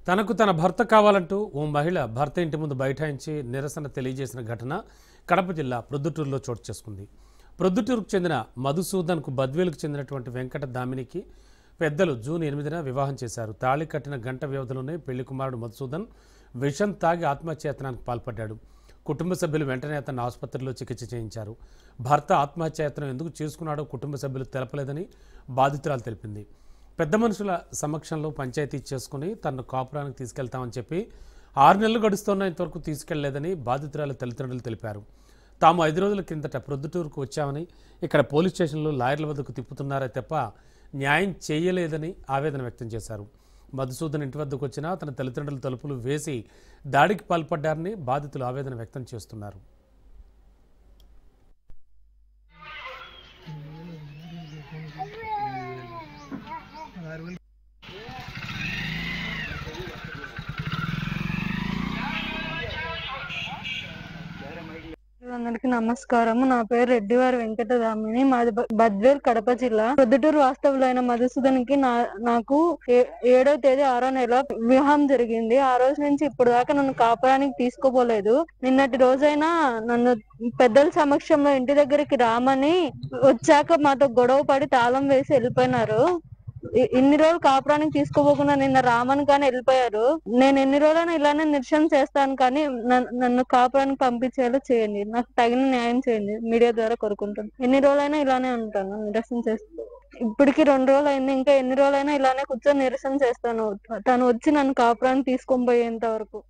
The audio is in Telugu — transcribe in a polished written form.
తనకు తన భర్త కావాలంటూ ఓ మహిళ భర్త ఇంటి ముందు బైఠాయించి నిరసన తెలియజేసిన ఘటన కడప జిల్లా ప్రొద్దుటూరులో చోటు చేసుకుంది. ప్రొద్దుటూరుకు చెందిన మధుసూదన్కు బద్వేలుకు చెందినటువంటి వెంకట దామినికి పెద్దలు జూన్ 8న వివాహం చేశారు. తాళి కట్టిన గంట వ్యవధిలోనే పెళ్లి కుమారుడు మధుసూదన్ విషం తాగి ఆత్మహత్యాయత్నానికి పాల్పడ్డాడు. కుటుంబ సభ్యులు వెంటనే అతన్ని ఆసుపత్రిలో చికిత్స చేయించారు. భర్త ఆత్మహత్యాయత్నం ఎందుకు చేసుకున్నాడో కుటుంబ సభ్యులు తెలపలేదని బాధితురాలు తెలిపింది. పెద్ద మనుషుల సమక్షంలో పంచాయతీ చేసుకుని తనను కాపురానికి తీసుకెళ్తామని చెప్పి 6 నెలలు గడుస్తున్నా ఇంతవరకు తీసుకెళ్లలేదని బాధితురాల తల్లిదండ్రులు తెలిపారు. తాము 5 రోజుల కిందట ప్రొద్దుటూరుకు వచ్చామని, ఇక్కడ పోలీస్ స్టేషన్లో లాయర్ల వద్దకు తిప్పుతున్నారే తప్ప న్యాయం చేయలేదని ఆవేదన వ్యక్తం చేశారు. మధుసూదన్ ఇంటి వద్దకు వచ్చినా తన తల్లిదండ్రుల తలుపులు వేసి దాడికి పాల్పడ్డారని బాధితులు ఆవేదన వ్యక్తం చేస్తున్నారు. అందరికి నమస్కారము. నా పేరు రెడ్డివారి వెంకటదామిని. మాది బద్వేల్, కడప జిల్లా. ప్రొద్దుటూరు వాస్తవులైన మధుసూదన్కి నాకు 7వ తేదీ 6వ నెల వివాహం జరిగింది. ఆ రోజు నుంచి ఇప్పుడు దాకా నన్ను కాపురానికి తీసుకోపోలేదు. నిన్నటి రోజైనా నన్ను పెద్దల సమక్షంలో ఇంటి దగ్గరికి రామని వచ్చాక మాతో గొడవ పడి తాళం వేసి వెళ్ళిపోయినారు. ఇన్ని రోజులు కాపురానికి తీసుకోపోకుండా నిన్న రామన్ కానీ వెళ్ళిపోయారు. నేను ఎన్ని రోజులైనా ఇలానే నిరసన చేస్తాను, కానీ నన్ను కాపురానికి పంపించేలా చేయండి. నాకు తగిన న్యాయం చేయండి. మీడియా ద్వారా కోరుకుంటాను. ఎన్ని రోజులైనా ఇలానే ఉంటాను, నిరసన చేస్తాను. ఇప్పటికి 2 రోజులు అయింది. ఇంకా ఎన్ని రోజులైనా ఇలానే కూర్చొని నిరసన చేస్తాను. తను వచ్చి నన్ను కాపురానికి తీసుకొని పోయేంత వరకు.